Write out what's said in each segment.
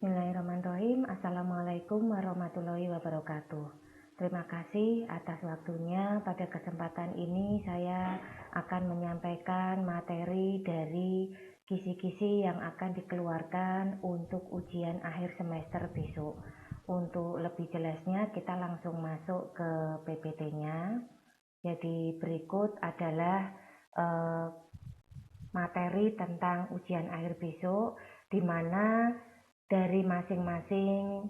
Bismillahirrahmanirrahim. Assalamualaikum warahmatullahi wabarakatuh. Terima kasih atas waktunya. Pada kesempatan ini saya akan menyampaikan materi dari kisi-kisi yang akan dikeluarkan untuk ujian akhir semester besok. Untuk lebih jelasnya kita langsung masuk ke PPT-nya. Jadi berikut adalah materi tentang ujian akhir besok, di mana dari masing-masing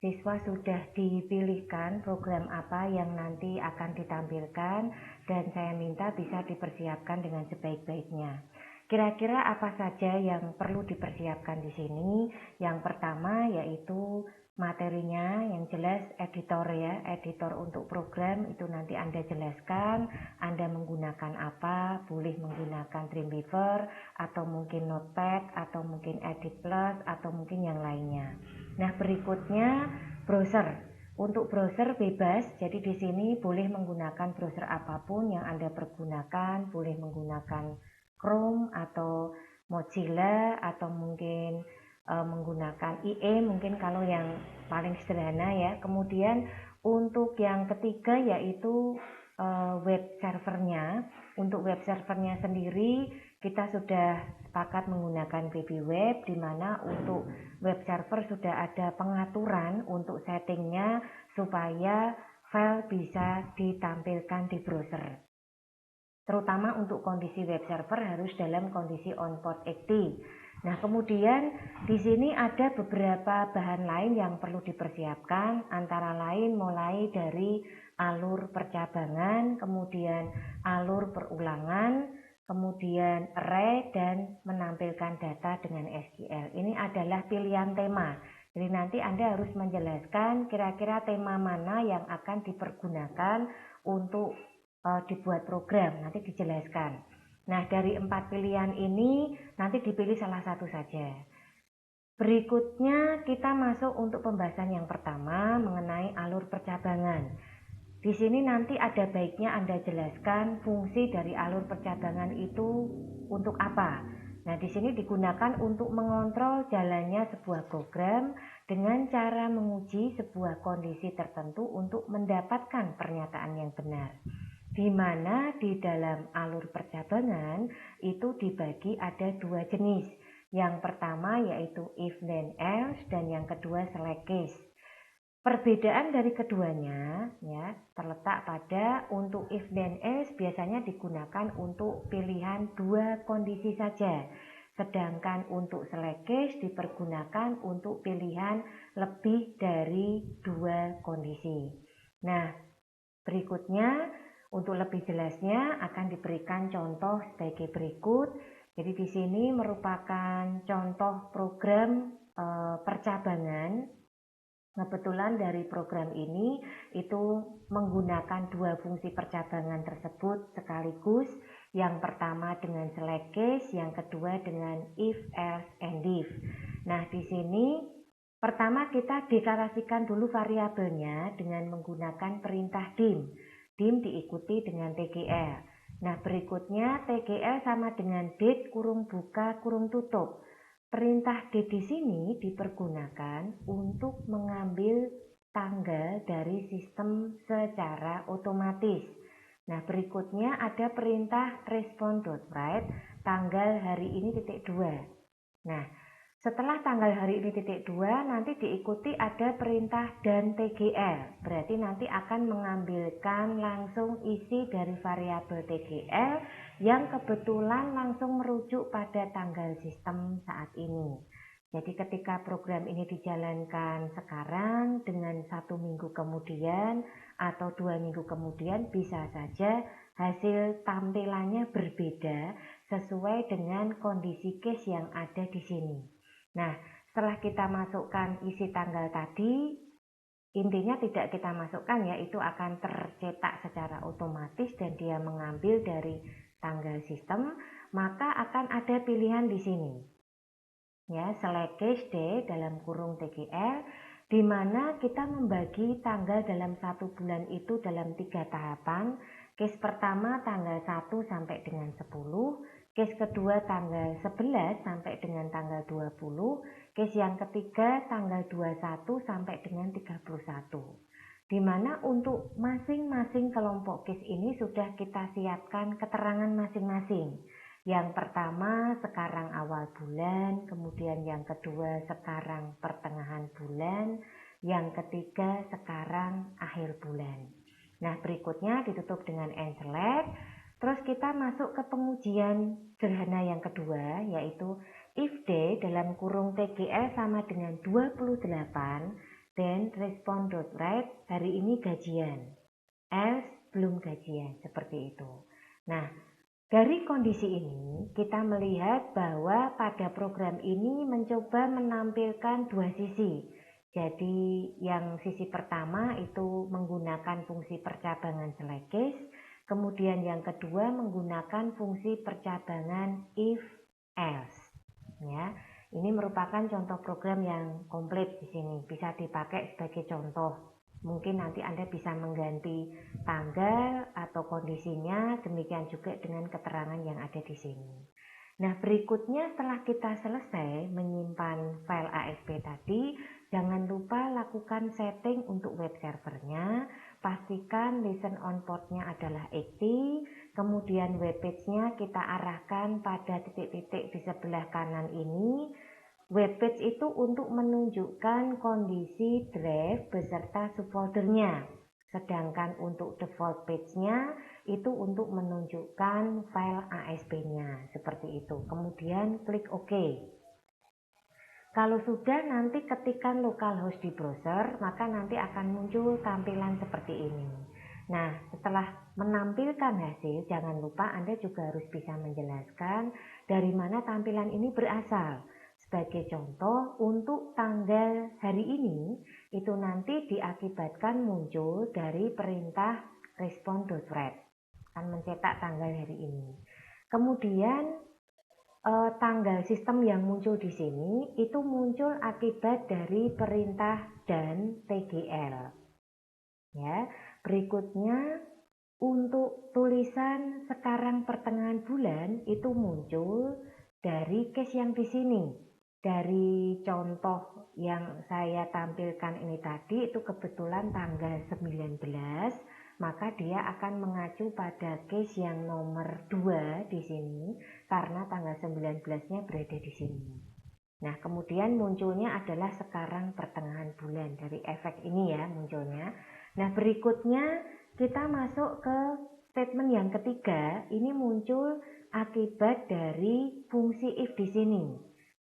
siswa sudah dipilihkan program apa yang nanti akan ditampilkan, dan saya minta bisa dipersiapkan dengan sebaik-baiknya. Kira-kira apa saja yang perlu dipersiapkan di sini? Yang pertama yaitu materinya, yang jelas editor ya, editor untuk program itu nanti Anda jelaskan, Anda menggunakan apa, boleh menggunakan Dreamweaver, atau mungkin Notepad, atau mungkin Edit Plus, atau mungkin yang lainnya. Nah, berikutnya browser. Untuk browser bebas, jadi di sini boleh menggunakan browser apapun yang Anda pergunakan, boleh menggunakan Chrome atau Mozilla, atau mungkin menggunakan IE mungkin kalau yang paling sederhana ya. Kemudian untuk yang ketiga yaitu web servernya. Untuk web servernya sendiri kita sudah sepakat menggunakan BBWeb, di mana untuk web server sudah ada pengaturan untuk settingnya supaya file bisa ditampilkan di browser. Terutama untuk kondisi web server harus dalam kondisi on port 80. Nah, kemudian di sini ada beberapa bahan lain yang perlu dipersiapkan, antara lain mulai dari alur percabangan, kemudian alur perulangan, kemudian array, dan menampilkan data dengan SQL. Ini adalah pilihan tema. Jadi nanti Anda harus menjelaskan kira-kira tema mana yang akan dipergunakan untuk dibuat program, nanti dijelaskan. Nah, dari 4 pilihan ini nanti dipilih salah satu saja. Berikutnya kita masuk untuk pembahasan yang pertama mengenai alur percabangan. Di sini nanti ada baiknya Anda jelaskan fungsi dari alur percabangan itu untuk apa. Nah, di sini digunakan untuk mengontrol jalannya sebuah program dengan cara menguji sebuah kondisi tertentu untuk mendapatkan pernyataan yang benar. Di mana di dalam alur percabangan itu dibagi ada 2 jenis. Yang pertama yaitu if then else, dan yang kedua select case. Perbedaan dari keduanya ya terletak pada untuk if then else biasanya digunakan untuk pilihan 2 kondisi saja. Sedangkan untuk select case dipergunakan untuk pilihan lebih dari 2 kondisi. Nah, berikutnya untuk lebih jelasnya akan diberikan contoh sebagai berikut. Jadi di sini merupakan contoh program percabangan. Kebetulan dari program ini itu menggunakan 2 fungsi percabangan tersebut sekaligus. Yang pertama dengan select case, yang kedua dengan if, else, and if. Nah, di sini pertama kita deklarasikan dulu variabelnya dengan menggunakan perintah dim. Dim diikuti dengan TGL. Nah, berikutnya TGL sama dengan date kurung buka kurung tutup. Perintah date di sini dipergunakan untuk mengambil tanggal dari sistem secara otomatis. Nah, berikutnya ada perintah respond.write tanggal hari ini titik 2. Nah, setelah tanggal hari ini titik 2 nanti diikuti ada perintah dan TGL. Berarti nanti akan mengambilkan langsung isi dari variabel TGL yang kebetulan langsung merujuk pada tanggal sistem saat ini. Jadi ketika program ini dijalankan sekarang dengan 1 minggu kemudian atau 2 minggu kemudian bisa saja hasil tampilannya berbeda sesuai dengan kondisi case yang ada di sini. Nah, setelah kita masukkan isi tanggal tadi, intinya tidak kita masukkan ya, itu akan tercetak secara otomatis dan dia mengambil dari tanggal sistem, maka akan ada pilihan di sini. Ya, select case D dalam kurung TGL, di mana kita membagi tanggal dalam 1 bulan itu dalam 3 tahapan. Case pertama tanggal 1 sampai dengan 10, case kedua tanggal 11 sampai dengan tanggal 20, case yang ketiga tanggal 21 sampai dengan 31. Di mana untuk masing-masing kelompok case ini sudah kita siapkan keterangan masing-masing. Yang pertama sekarang awal bulan, kemudian yang kedua sekarang pertengahan bulan, yang ketiga sekarang akhir bulan. Nah, berikutnya ditutup dengan end select. Terus kita masuk ke pengujian sederhana yang kedua, yaitu if D dalam kurung TGL sama dengan 28, then respond.write hari ini gajian, else belum gajian, seperti itu. Nah, dari kondisi ini kita melihat bahwa pada program ini mencoba menampilkan dua sisi. Jadi yang sisi pertama itu menggunakan fungsi percabangan select case. Kemudian yang kedua menggunakan fungsi percabangan if else. Ya, ini merupakan contoh program yang komplit di sini, bisa dipakai sebagai contoh. Mungkin nanti Anda bisa mengganti tanggal atau kondisinya, demikian juga dengan keterangan yang ada di sini. Nah, berikutnya setelah kita selesai menyimpan file ASP tadi, jangan lupa lakukan setting untuk web servernya. Pastikan listen on portnya adalah active, kemudian web page-nya kita arahkan pada titik-titik di sebelah kanan ini. Web page itu untuk menunjukkan kondisi drive beserta subfoldernya. Sedangkan untuk default page-nya itu untuk menunjukkan file ASP-nya, seperti itu. Kemudian klik OK. Kalau sudah, nanti ketikkan localhost di browser, maka nanti akan muncul tampilan seperti ini. Nah, setelah menampilkan hasil, jangan lupa Anda juga harus bisa menjelaskan dari mana tampilan ini berasal. Sebagai contoh, untuk tanggal hari ini, itu nanti diakibatkan muncul dari perintah respond.write, akan mencetak tanggal hari ini. Kemudian tanggal sistem yang muncul di sini itu muncul akibat dari perintah dan TGL. Ya, berikutnya untuk tulisan sekarang pertengahan bulan itu muncul dari case yang di sini. Dari contoh yang saya tampilkan ini tadi itu kebetulan tanggal 19, maka dia akan mengacu pada case yang nomor 2 di sini karena tanggal 19-nya berada di sini. Nah, kemudian munculnya adalah sekarang pertengahan bulan, dari efek ini ya munculnya. Nah, berikutnya kita masuk ke statement yang ketiga. Ini muncul akibat dari fungsi if di sini.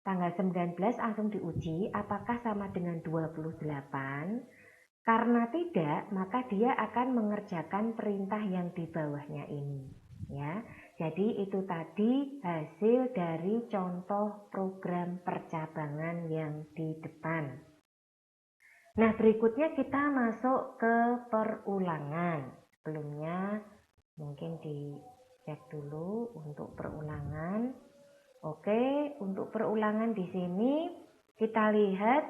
Tanggal 19 langsung diuji apakah sama dengan 28. Karena tidak, maka dia akan mengerjakan perintah yang di bawahnya ini. Ya, jadi itu tadi hasil dari contoh program percabangan yang di depan. Nah, berikutnya kita masuk ke perulangan. Sebelumnya mungkin dicek dulu untuk perulangan. Oke, untuk perulangan di sini kita lihat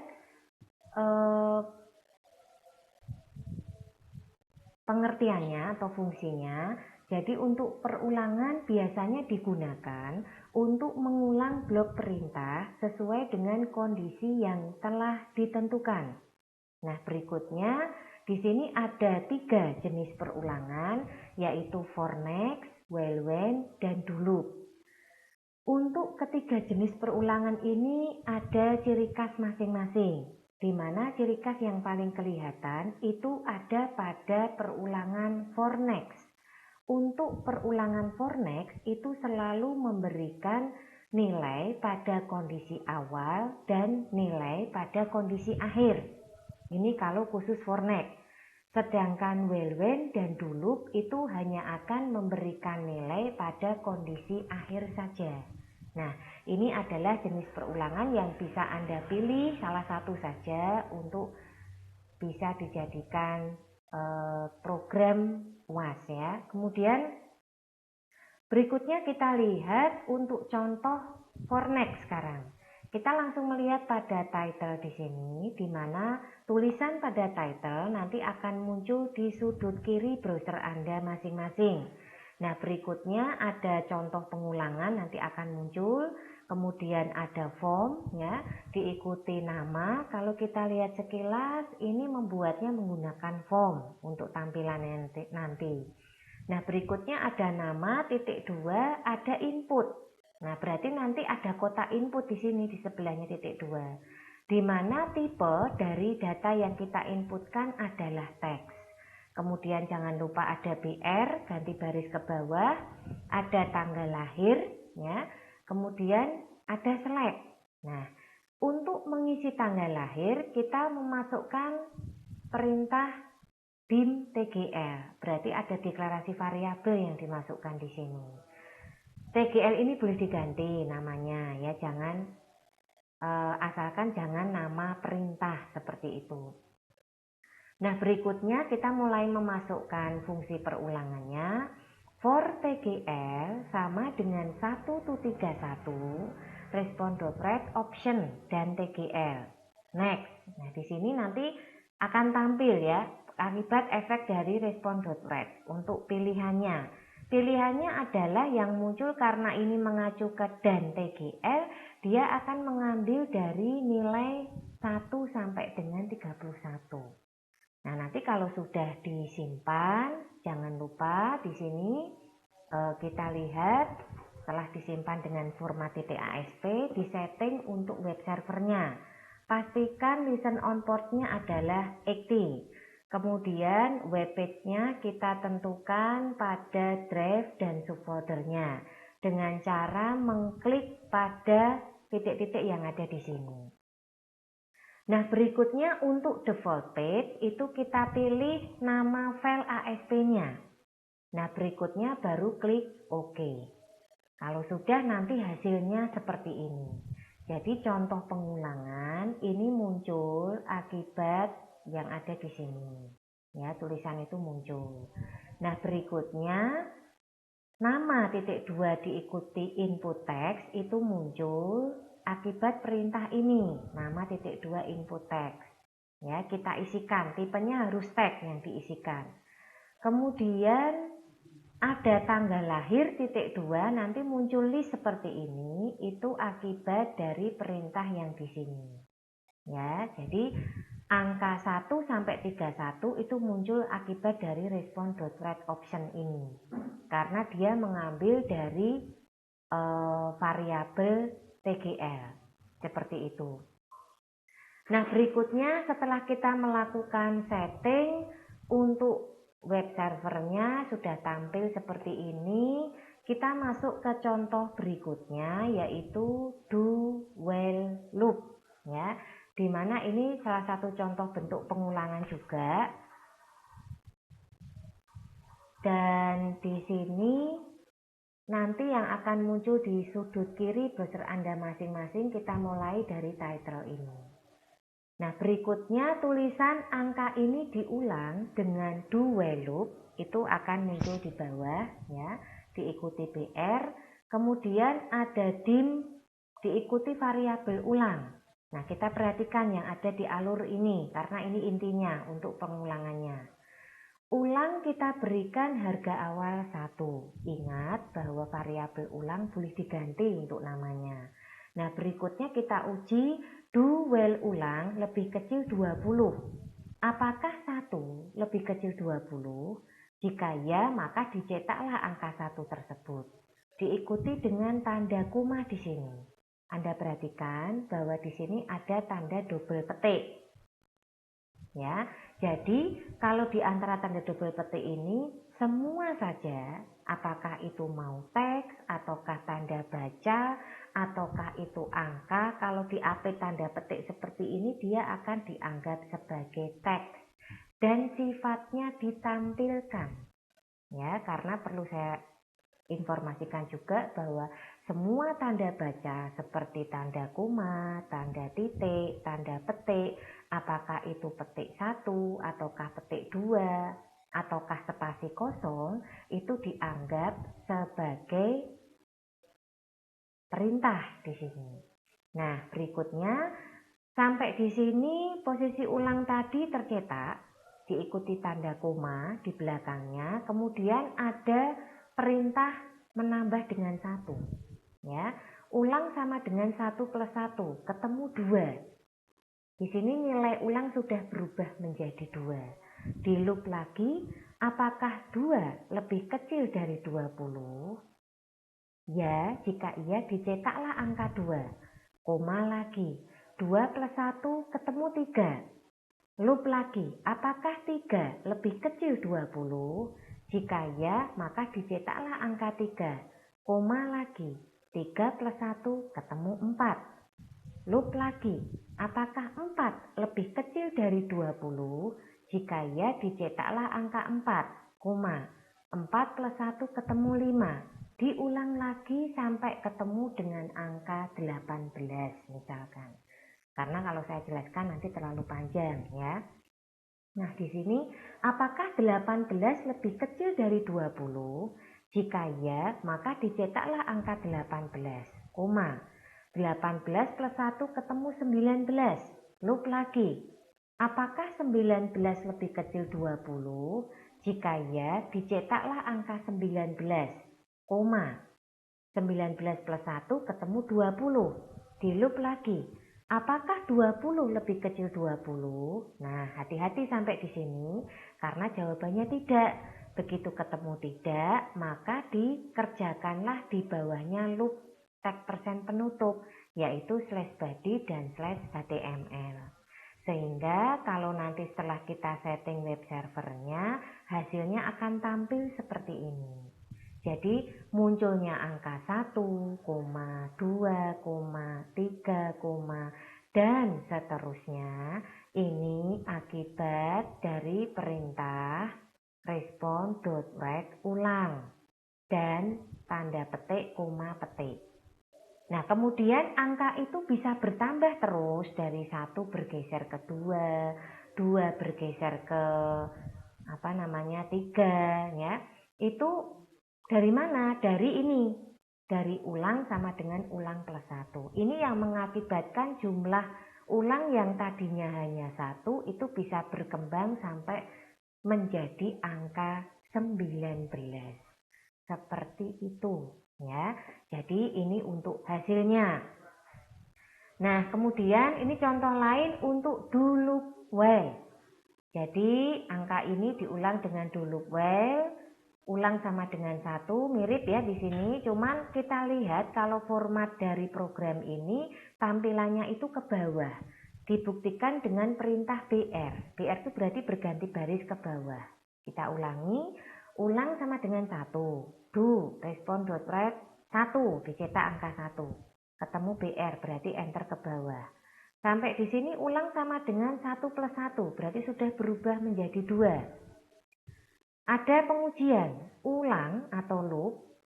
pengertiannya atau fungsinya. Jadi untuk perulangan biasanya digunakan untuk mengulang blok perintah sesuai dengan kondisi yang telah ditentukan. Nah, berikutnya di sini ada 3 jenis perulangan, yaitu for next, while when, dan do loop. Untuk ketiga jenis perulangan ini ada ciri khas masing-masing, di mana ciri khas yang paling kelihatan itu ada pada perulangan for next. Untuk perulangan for next itu selalu memberikan nilai pada kondisi awal dan nilai pada kondisi akhir. Ini kalau khusus for next. Sedangkan while when dan do loop itu hanya akan memberikan nilai pada kondisi akhir saja. Nah, ini adalah jenis perulangan yang bisa Anda pilih salah satu saja untuk bisa dijadikan program UAS ya. Kemudian berikutnya kita lihat untuk contoh for next sekarang. Kita langsung melihat pada title di sini, di mana tulisan pada title nanti akan muncul di sudut kiri browser Anda masing-masing. Nah, berikutnya ada contoh pengulangan nanti akan muncul, kemudian ada form ya, diikuti nama. Kalau kita lihat sekilas ini membuatnya menggunakan form untuk tampilan nanti. Nah, berikutnya ada nama, titik 2, ada input. Nah, berarti nanti ada kotak input di sini di sebelahnya titik 2. Di mana tipe dari data yang kita inputkan adalah teks. Kemudian jangan lupa ada BR, ganti baris ke bawah, ada tanggal lahir, ya. Kemudian ada select. Nah, untuk mengisi tanggal lahir kita memasukkan perintah dim TGL. Berarti ada deklarasi variabel yang dimasukkan di sini. TGL ini boleh diganti namanya, ya. Jangan asalkan jangan nama perintah seperti itu. Nah, berikutnya kita mulai memasukkan fungsi perulangannya. For TGL sama dengan 1-31 respond.red option dan TGL. Next. Nah, di sini nanti akan tampil ya akibat efek dari respond.red untuk pilihannya. Pilihannya adalah yang muncul karena ini mengacu ke dan TGL, dia akan mengambil dari nilai 1 sampai dengan 31. Nah, nanti kalau sudah disimpan, jangan lupa di sini kita lihat setelah disimpan dengan format .asp, disetting untuk web servernya. Pastikan listen on portnya adalah active. Kemudian web page-nya kita tentukan pada drive dan subfoldernya dengan cara mengklik pada titik-titik yang ada di sini. Nah, berikutnya untuk default page itu kita pilih nama file ASP-nya. Nah, berikutnya baru klik OK. Kalau sudah nanti hasilnya seperti ini. Jadi contoh pengulangan ini muncul akibat yang ada di sini. Ya, tulisan itu muncul. Nah, berikutnya nama titik 2 diikuti input text itu muncul akibat perintah ini, nama titik 2 input text. Ya, kita isikan, tipenya harus teks yang diisikan. Kemudian ada tanggal lahir titik 2 nanti muncul list seperti ini, itu akibat dari perintah yang di sini. Ya, jadi angka 1 sampai 31 itu muncul akibat dari respond.red option ini. Karena dia mengambil dari variabel TGL seperti itu. Nah, berikutnya setelah kita melakukan setting untuk web servernya sudah tampil seperti ini, kita masuk ke contoh berikutnya yaitu do while loop ya. Dimana ini salah satu contoh bentuk pengulangan juga. Dan di sini nanti yang akan muncul di sudut kiri browser Anda masing-masing, kita mulai dari title ini. Nah, berikutnya tulisan angka ini diulang dengan do while loop, itu akan muncul di bawah ya, diikuti BR, kemudian ada dim diikuti variabel ulang. Nah, kita perhatikan yang ada di alur ini karena ini intinya untuk pengulangannya. Ulang kita berikan harga awal 1. Ingat bahwa variabel ulang boleh diganti untuk namanya. Nah, berikutnya kita uji do while ulang lebih kecil 20. Apakah 1 lebih kecil 20? Jika ya, maka dicetaklah angka 1 tersebut. Diikuti dengan tanda koma di sini. Anda perhatikan bahwa di sini ada tanda double petik. Ya, jadi kalau di antara tanda double petik ini semua saja, apakah itu mau teks ataukah tanda baca ataukah itu angka, kalau diapit tanda petik seperti ini dia akan dianggap sebagai teks dan sifatnya ditampilkan. Ya, karena perlu saya informasikan juga bahwa semua tanda baca seperti tanda koma, tanda titik, tanda petik, apakah itu petik 1 ataukah petik 2 ataukah spasi kosong, itu dianggap sebagai perintah di sini. Nah, berikutnya sampai di sini posisi ulang tadi tercetak, diikuti tanda koma di belakangnya, kemudian ada perintah menambah dengan 1. Ya, ulang sama dengan 1 plus 1, ketemu 2. Di sini nilai ulang sudah berubah menjadi 2. Di loop lagi, apakah 2 lebih kecil dari 20? Ya, jika iya dicetaklah angka 2. Koma lagi, 2 plus 1 ketemu 3. Loop lagi, apakah 3 lebih kecil 20? Jika ya, maka dicetaklah angka 3. Koma lagi, 3 plus 1 ketemu 4. Loop lagi, apakah 4 lebih kecil dari 20? Jika ya, dicetaklah angka 4, koma, 4 plus 1 ketemu 5. Diulang lagi sampai ketemu dengan angka 18 misalkan. Karena kalau saya jelaskan nanti terlalu panjang ya. Nah, di sini apakah 18 lebih kecil dari 20? Jika ya, maka dicetaklah angka 18, koma. 18 plus 1 ketemu 19. Loop lagi. Apakah 19 lebih kecil 20? Jika ya, dicetaklah angka 19, koma. 19 plus 1 ketemu 20. Di loop lagi. Apakah 20 lebih kecil 20? Nah, hati-hati sampai di sini karena jawabannya tidak. Begitu ketemu tidak, maka dikerjakanlah di bawahnya loop tag persen penutup, yaitu slash body dan slash html. Sehingga kalau nanti setelah kita setting web servernya, hasilnya akan tampil seperti ini. Jadi munculnya angka 1, 2, 3, dan seterusnya. Ini akibat dari perintah respon.write ulang dan tanda petik, koma petik. Nah, kemudian angka itu bisa bertambah terus dari 1 bergeser ke 2, 2 bergeser ke 3 ya. Itu dari mana? Dari ini. Dari ulang sama dengan ulang plus 1. Ini yang mengakibatkan jumlah ulang yang tadinya hanya 1 itu bisa berkembang sampai menjadi angka 19. Seperti itu ya. Jadi ini untuk hasilnya. Nah, kemudian ini contoh lain untuk do loop while. Jadi angka ini diulang dengan do loop while, ulang sama dengan 1, mirip ya di sini. Cuman kita lihat kalau format dari program ini tampilannya itu ke bawah. Dibuktikan dengan perintah BR. BR itu berarti berganti baris ke bawah. Kita ulangi, ulang sama dengan 1. Do respon.write 1, dicetak angka 1. Ketemu BR berarti enter ke bawah. Sampai di sini ulang sama dengan 1 plus 1, berarti sudah berubah menjadi 2. Ada pengujian, ulang atau loop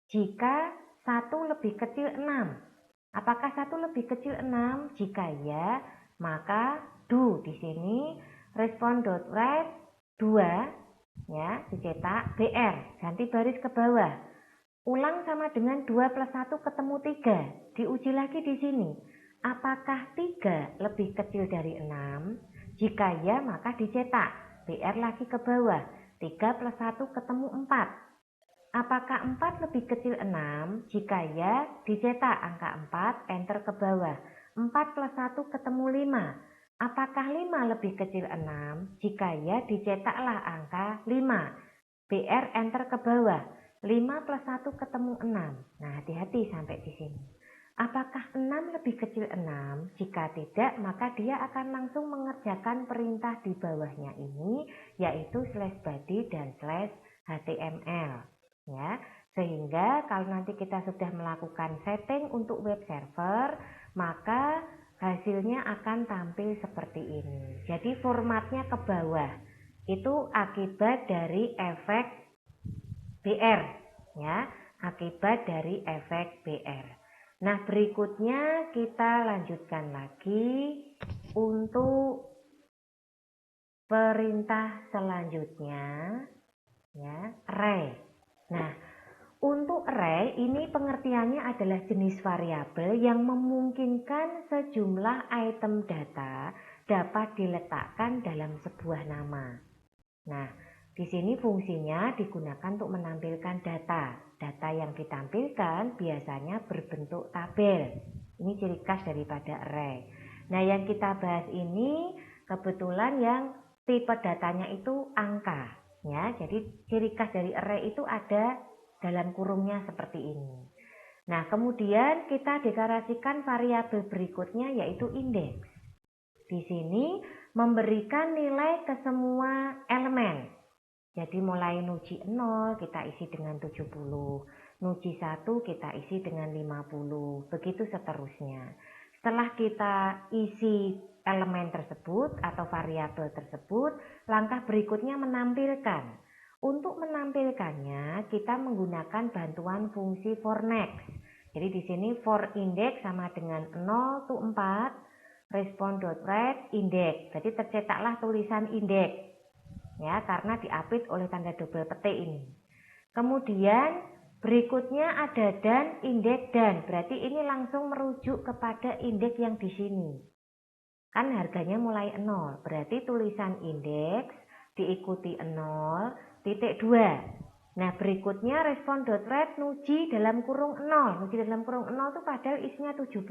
jika 1 lebih kecil 6. Apakah 1 lebih kecil 6? Jika ya, maka do di sini respon.write 2 ya, dicetak BR, ganti baris ke bawah. Ulang sama dengan 2 plus 1 ketemu 3. Diuji lagi di sini. Apakah 3 lebih kecil dari 6? Jika ya, maka dicetak BR lagi ke bawah. 3 plus 1 ketemu 4. Apakah 4 lebih kecil 6? Jika ya, dicetak angka 4, enter ke bawah. 4 plus 1 ketemu 5. Apakah 5 lebih kecil 6? Jika ya, dicetaklah angka 5. BR enter ke bawah. 5 plus 1 ketemu 6. Nah, hati-hati sampai di sini. Apakah 6 lebih kecil 6? Jika tidak, maka dia akan langsung mengerjakan perintah di bawahnya ini, yaitu slash body dan slash html. Ya, sehingga kalau nanti kita sudah melakukan setting untuk web server, maka hasilnya akan tampil seperti ini. Jadi formatnya ke bawah. Itu akibat dari efek BR. Ya, akibat dari efek BR. Nah, berikutnya kita lanjutkan lagi untuk perintah selanjutnya ya, array. Nah, untuk array ini pengertiannya adalah jenis variabel yang memungkinkan sejumlah item data dapat diletakkan dalam sebuah nama. Nah, Di sini fungsinya digunakan untuk menampilkan data. Data yang ditampilkan biasanya berbentuk tabel. Ini ciri khas daripada array. Nah, yang kita bahas ini kebetulan yang tipe datanya itu angka. Ya, jadi ciri khas dari array itu ada dalam kurungnya seperti ini. Nah, kemudian kita deklarasikan variabel berikutnya yaitu indeks. Di sini memberikan nilai ke semua elemen. Jadi mulai nuji 0 kita isi dengan 70, nuji 1 kita isi dengan 50, begitu seterusnya. Setelah kita isi elemen tersebut atau variabel tersebut, langkah berikutnya menampilkan. Untuk menampilkannya kita menggunakan bantuan fungsi for next. Jadi di sini for index sama dengan 0 to 4, respond.write index. Jadi tercetaklah tulisan indeks. Ya, karena diapit oleh tanda double petik ini. Kemudian berikutnya ada dan, indeks dan. Berarti ini langsung merujuk kepada indeks yang di sini. Kan harganya mulai 0. Berarti tulisan indeks diikuti 0,2. Nah, berikutnya respond.write nuji dalam kurung 0. Nuji dalam kurung 0 itu padahal isinya 70.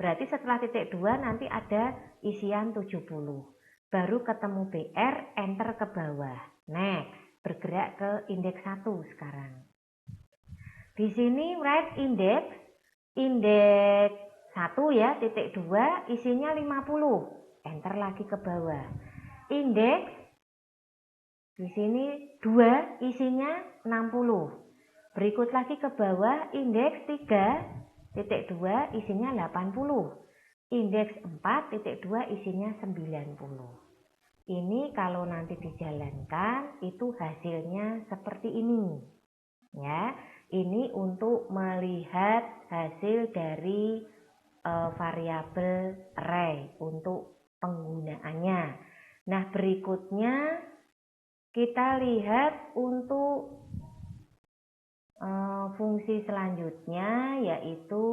Berarti setelah titik 2 nanti ada isian 70. Baru ketemu BR, enter ke bawah. Next, bergerak ke indeks 1 sekarang. Di sini write indeks 1 ya, titik 2, isinya 50. Enter lagi ke bawah. Indeks di sini 2, isinya 60. Berikut lagi ke bawah, indeks 3, titik 2, isinya 80. Indeks 4, titik 2, isinya 90. Ini kalau nanti dijalankan itu hasilnya seperti ini. Ya, ini untuk melihat hasil dari variabel array untuk penggunaannya. Nah, berikutnya kita lihat untuk fungsi selanjutnya yaitu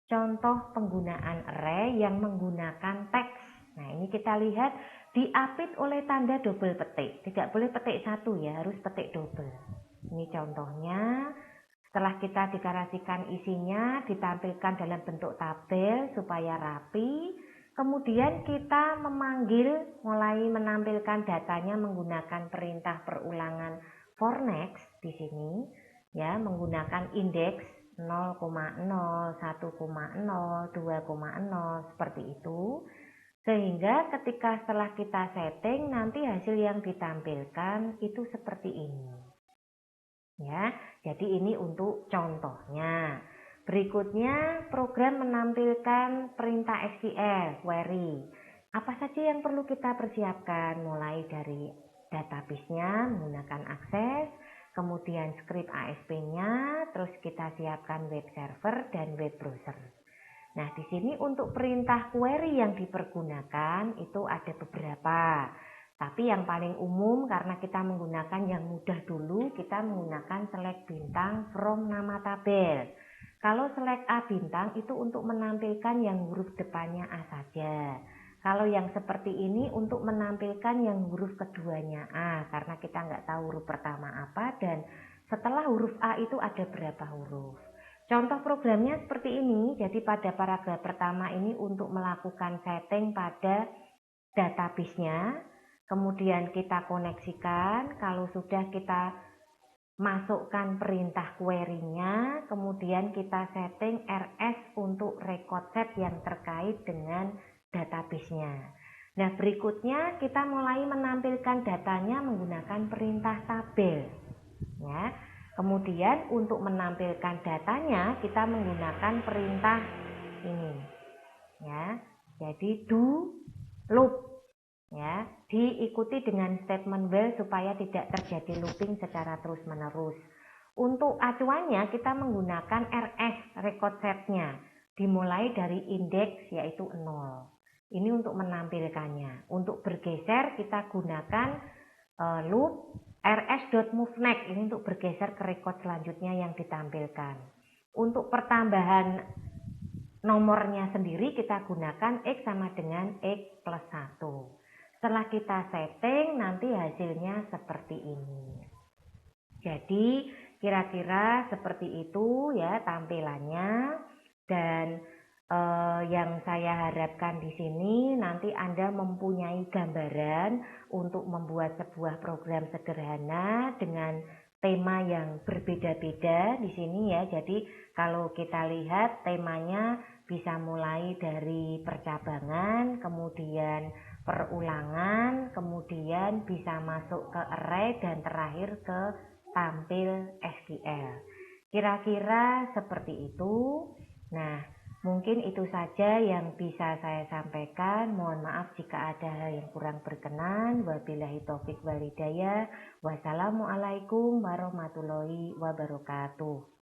contoh penggunaan array yang menggunakan teks. Nah, ini kita lihat diapit oleh tanda double petik. Tidak boleh petik 1 ya, harus petik double. Ini contohnya. Setelah kita deklarasikan isinya, ditampilkan dalam bentuk tabel supaya rapi. Kemudian kita memanggil, mulai menampilkan datanya menggunakan perintah perulangan for next di sini. Ya, menggunakan indeks 0,0, 1,0, 2,0 seperti itu. Sehingga ketika setelah kita setting nanti hasil yang ditampilkan itu seperti ini. Ya, jadi ini untuk contohnya. Berikutnya program menampilkan perintah SQL query. Apa saja yang perlu kita persiapkan mulai dari database-nya menggunakan akses, kemudian script ASP-nya, terus kita siapkan web server dan web browser. Nah, di sini untuk perintah query yang dipergunakan itu ada beberapa. Tapi yang paling umum karena kita menggunakan yang mudah dulu, kita menggunakan select bintang from nama tabel. Kalau select A bintang itu untuk menampilkan yang huruf depannya A saja. Kalau yang seperti ini untuk menampilkan yang huruf keduanya A, karena kita nggak tahu huruf pertama apa dan setelah huruf A itu ada berapa huruf. Contoh programnya seperti ini, jadi pada paragraf pertama ini untuk melakukan setting pada database-nya, kemudian kita koneksikan, kalau sudah kita masukkan perintah query-nya, kemudian kita setting RS untuk record set yang terkait dengan database-nya. Nah, berikutnya kita mulai menampilkan datanya menggunakan perintah tabel. Ya. Kemudian untuk menampilkan datanya kita menggunakan perintah ini. Ya. Jadi do loop. Ya, diikuti dengan statement while supaya tidak terjadi looping secara terus-menerus. Untuk acuannya kita menggunakan RS record set-nya, dimulai dari indeks yaitu 0. Ini untuk menampilkannya. Untuk bergeser kita gunakan loop rs.moveNext, ini untuk bergeser ke record selanjutnya yang ditampilkan. Untuk pertambahan nomornya sendiri kita gunakan X sama dengan X plus 1. Setelah kita setting, nanti hasilnya seperti ini. Jadi kira-kira seperti itu ya tampilannya. Dan yang saya harapkan di sini nanti Anda mempunyai gambaran untuk membuat sebuah program sederhana dengan tema yang berbeda-beda di sini ya. Jadi kalau kita lihat temanya bisa mulai dari percabangan, kemudian perulangan, kemudian bisa masuk ke array dan terakhir ke tampil SQL. Kira-kira seperti itu. Nah, mungkin itu saja yang bisa saya sampaikan. Mohon maaf jika ada hal yang kurang berkenan. Wabillahi taufik wal hidayah. Wassalamualaikum warahmatullahi wabarakatuh.